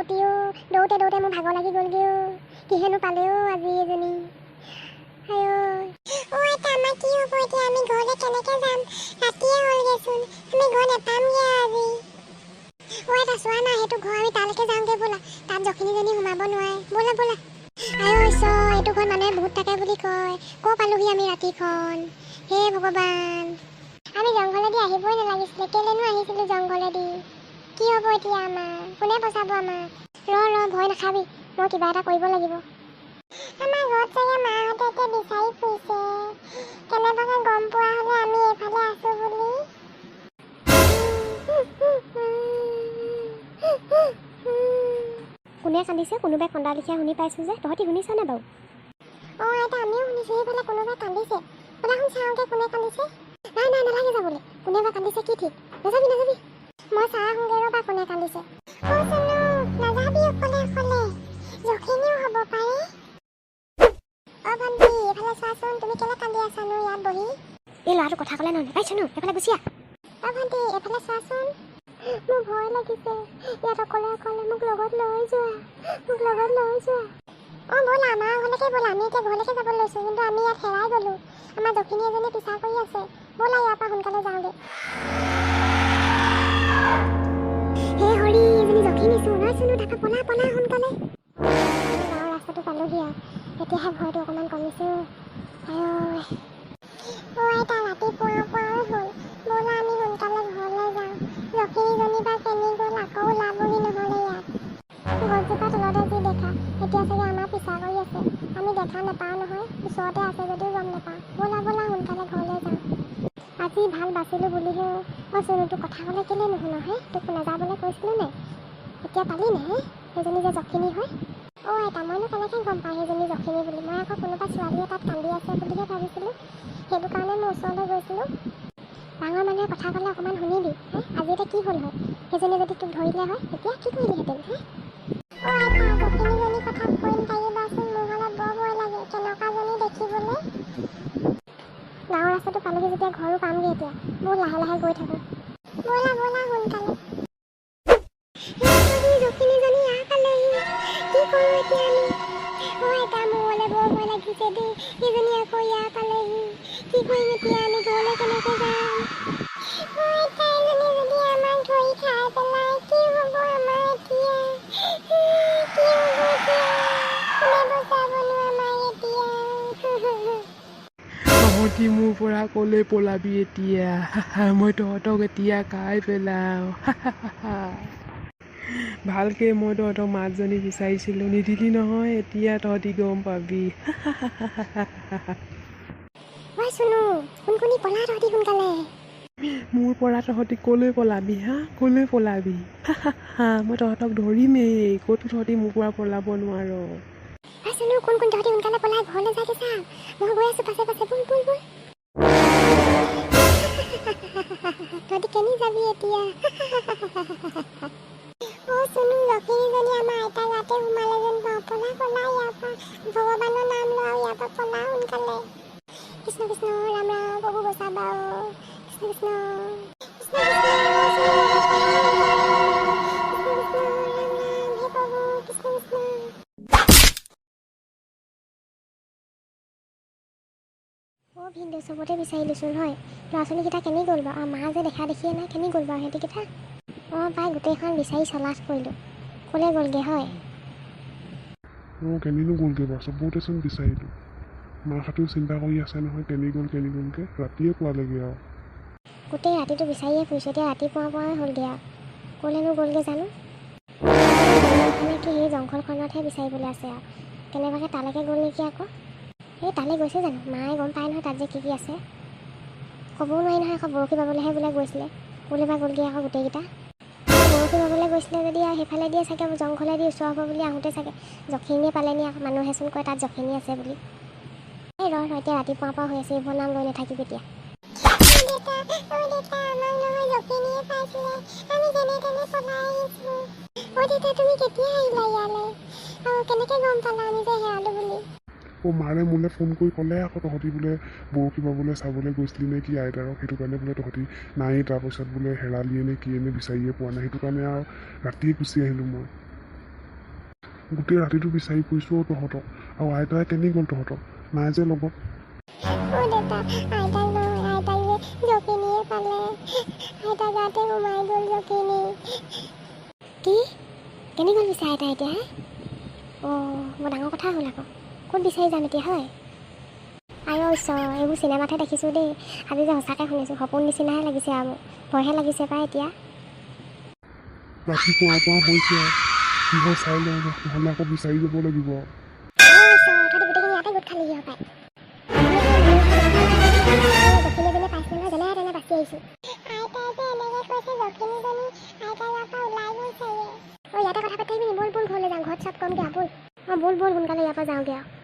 অতিও দৌৰোতে দৌৰোতে মোৰ ভাগৰ লাগি গ'লগৈ কিহেনো পালেও আজি এজনী আইতা আমাৰ কি হ'ব এতিয়া আমি ঘৰলৈ কেনেকৈ যাম ৰাতিয়ে হ'লগৈচোন আমি ঘৰ নাপামগৈ আজি এটা চোৱা নাই সেইটো ঘৰ আমি তালৈকে যাওঁগৈ ব'লা তাত যখিনীজনী সোমাব নোৱাৰে ব'লা ব'লা এইটো ঘৰত মানুহে বহুত থাকে বুলি কয় ক'ৰ পালোহি আমি ৰাতিখন হে ভগৱান আমি জংঘলেদি আহিবই নালাগিছিলে কেলেনো আহিছিলোঁ জংঘলেদি কি হ'ব এতিয়া আমাৰ কোনে বচাব আমাক ৰ ভয় নাখাবি মই কিবা এটা কৰিব লাগিব আমাৰ ঘৰত চাগে মাহঁতে এতিয়া বিচাৰি ফুৰিছে কেনেবাকৈ গম পোৱা হ'লে আমি এইফালে আছোঁ বুলি কোনে কান্দিছে কোনোবাই কন্দা লিখীয়া শুনি পাইছোঁ যে তহঁতি শুনিছনে বাৰু আইতা আমিও শুনিছোঁ সেইফালে কোনোবাই কান্দিছে ব'লাচোন চাওঁগৈ কোনে কান্দিছে নাই নালাগে যাবলৈ কোনেবা কান্দিছে কি ঠিক নাযাবি মই চাহ আহোঁগৈ ৰ'বা কোনে কান্দিছে নাযাবি অকলে জখিনীও হ'ব পাৰে ভণ্টি এইফালে চোৱাচোন তুমি কেলে কান্দি আছানো ইয়াত বহি এই ল'ৰাটো কথা ক'লে নহয় পাইছনো এইফালে গুচি আহ ভণ্টি এইফালে চোৱাচোন মোৰ ভয় লাগিছে ইয়াত অকলে মোক লগত লৈ যোৱা ব'লা আমাৰ ঘৰলৈকে ব'লা আমি এতিয়া ঘৰলৈকে যাব লৈছোঁ কিন্তু আমি ইয়াত হেৰাই গ'লোঁ আমাৰ দক্ষিণী এজনী পিছা কৰি আছে ব'লা ইয়াৰ পৰা সোনকালে যাওঁগৈ হে হৰি এজনী জখিনী চুনো তাপা পলা সোনকালে গাঁৱৰ ৰাস্তাটো পালোহি আৰু এতিয়াহে ভয়টো অকণমান কমিছে আইতা ৰাতিপুৱা হ'ল ব'লা আমি সোনকালে ঘৰলৈ যাওঁ জখিনীজনী বা কেনি গ'ল আকৌ ওলাবহি নহ'লে ইয়াত গছজোপা তলতে যি দেখা এতিয়া চাগে আমাৰ পিছা কৰি আছে আমি দেখা নাপাওঁ নহয় ওচৰতে আছে যদিও গম নাপাওঁ ব'লা সোনকালে ঘৰলৈ যাওঁ আজি ভাল বাচিলোঁ বুলিহে চুনুটো কথা ক'লে কেলে নুশুন হে তোক নাযাবলৈ কৈছিলোঁ নে এতিয়া পালি নে সেইজনী যে জখিনী হয় আইতা মইনো কেনেকৈ গম পাওঁ সেইজনী জখিনী বুলি মই আকৌ কোনোবা ছোৱালীয়ে তাত কান্দি আছে বুলিহে ভাবিছিলোঁ সেইটো কাৰণে মই ওচৰলৈ গৈছিলোঁ ডাঙৰ মানুহে কথা ক'লে অকণমান শুনিবি আজি এতিয়া কি হ'ল হয় সেইজনী যদি তোক ধৰিলে হয় তেতিয়া কি কৰিলিহেঁতেন আইতা জখিনীজনী কথা কৈ নাথাকিবাচোন মোৰ হ'লে বৰ ভয় লাগে কেনেকুৱাজনী দেখিবলৈ গাঁৱৰ ৰাস্তাটো পালোহি যেতিয়া ঘৰো পামগৈ এতিয়া বহুত লাহে গৈ থাকোঁ ব'লা সোনকালে জখিনীজনী ইয়াৰ পালেহি কি কৰোঁ এতিয়া আমি আইতা মোৰলৈ বৰ ভয় লাগিছে দেই সেইজনী আকৌ ইয়াৰ পালেহি কি কৰিম এতিয়া আমি ঘৰলৈ কেনেকৈ যাম আইতা এজনী যদি আমাক ধৰি খাই পেলাই কি হ'ব আমাৰ এতিয়া কোনে বচাবনো আমাক এতিয়া তহঁতি মোৰ পৰা ক'লে পলাবি এতিয়া মই তহঁতক এতিয়া খাই পেলাওঁ ভালকৈ মই তহঁতক মাতজনী বিচাৰিছিলোঁ নিদিলি নহয় এতিয়া তহঁতি গম পাবি চুনু কোনকণি পলা তহঁতি সোনকালে মোৰ পৰা তহঁতি ক'লৈ পলাবি ক'লৈ পলাবি মই তহঁতক ধৰিমেই ক'তো তহঁতি মোৰ পৰা পলাব নোৱাৰ চুনু কোন তহঁতি সোনকালে পলাই ঘৰলৈ যায়গৈ চা মই গৈ আছোঁ পাছে বল তহঁতি কেনি যাবি এতিয়া চুনু জখিনীজনী আমাৰ আইতা গাতে সোমালে যেন পাওঁ পলা ইয়াৰ পৰা ভগৱানৰ নাম লওঁ ইয়াৰ পৰা পলা সোনকালে কৃষ্ণ ৰাম প্ৰভু বচাবা কৃষ্ণ ভিনদেউ চবতে বিচাৰিলোচোন হয় ল'ৰা ছোৱালীকেইটা কেনি গ'ল বাৰু আৰু মা যে দেখা দেখিয়ে নাই কেনি গ'ল বাৰু সিহঁতিকেইটা পাই গোটেইখন বিচাৰি চলাচ কৰিলোঁ ক'লৈ গ'লগৈ হয় কেনিনো গ'লগৈ বাৰু চবতেচোন বিচাৰিলোঁ মাহঁতেও চিন্তা কৰি আছে নহয় কেনি গ'লগৈ ৰাতিয়ে পোৱালেগৈ আৰু গোটেই ৰাতিটো বিচাৰিয়ে ফুৰিছোঁ এতিয়া ৰাতিপুৱাই হ'লগৈ আৰু ক'লৈনো গ'লগৈ জানো মানে কি সেই জংঘলখনতহে বিচাৰিবলৈ আছে আৰু কেনেবাকৈ তালৈকে গ'ল নেকি আকৌ এই তালৈ গৈছে জানো মায়ে গম পায় নহয় তাত যে কি আছে ক'বও নোৱাৰি নহয় আকৌ বৰশী বাবলৈহে বোলে গৈছিলে ক'লৈ বা গ'লগৈ আকৌ গোটেইকেইটা বৰশী বাবলৈ গৈছিলে যদি আৰু সেইফালে দিয়ে চাগে জংঘলেদি ওচৰ হ'ব বুলি আহোঁতে চাগে জখিনীয়ে পালেনি আকৌ মানুহেচোন কয় তাত জখিনী আছে বুলি এই এতিয়া ৰাতিপুৱাৰ পৰা হৈ আছে এইবোৰ নাম লৈ নাথাকিবি এতিয়া মাৰে মোলৈ ফোন কৰি ক'লে আকৌ তহঁতি বোলে বৰশী বাবলৈ চাবলৈ গৈছিলি নে কি আইতাৰক সেইটো কাৰণে বোলে তহঁতি নাই তাৰপিছত বোলে হেৰালিয়ে নে কিয়ে নে বিচাৰিয়ে পোৱা নাই সেইটো কাৰণে আৰু ৰাতিয়ে গুচি আহিলোঁ মই গোটেই ৰাতিটো বিচাৰি ফুৰিছোঁ তহঁতক। আৰু আইতাই কেনি গ'ল তহঁতক? নাই যে লগত। দেউতা আইতাক নহয়, আইতাক যে জখিনীয়ে পালে। আইতা গাতে সোমাই গ'ল জখিনী। কি কেনি গ'ল বিচাৰে আইতা এতিয়া? বৰ ডাঙৰ কথা হ'ল আকৌ। ক'ত বিচাৰি যাম এতিয়া হয়? আই ঈশ্বৰ, এইবোৰ চিনেমাতহে দেখিছোঁ দেই। আজি যে সঁচাকৈ শুনিছোঁ, সপোন নিচিনাহে লাগিছে আৰু মোৰ ভয়হে লাগিছে পাই এতিয়া। ৰাতি পুৱা হৈছে আৰু কি হয় চাই লওঁ, নহ'লে আকৌ বিচাৰি যাব লাগিব। তহঁতি গোটেইখিনি ইয়াতে গোট খালেহি হপায়। জখিনীজনী পাইছিলে নহয়, যেনে তেনে বাচি আহিছোঁ। আইতাই যে এনেকৈ কৈছে জখিনীজনী আইতাৰ গাৰ পৰা ওলাই গ'ল চাগে। ইয়াতে কথা পাতিবি নি? ব'ল ঘৰলৈ যাওঁ, ঘৰত চব কমগৈ ব'ল। ব'ল সোনকালে ইয়াৰ পৰা যাওঁগৈ আৰু।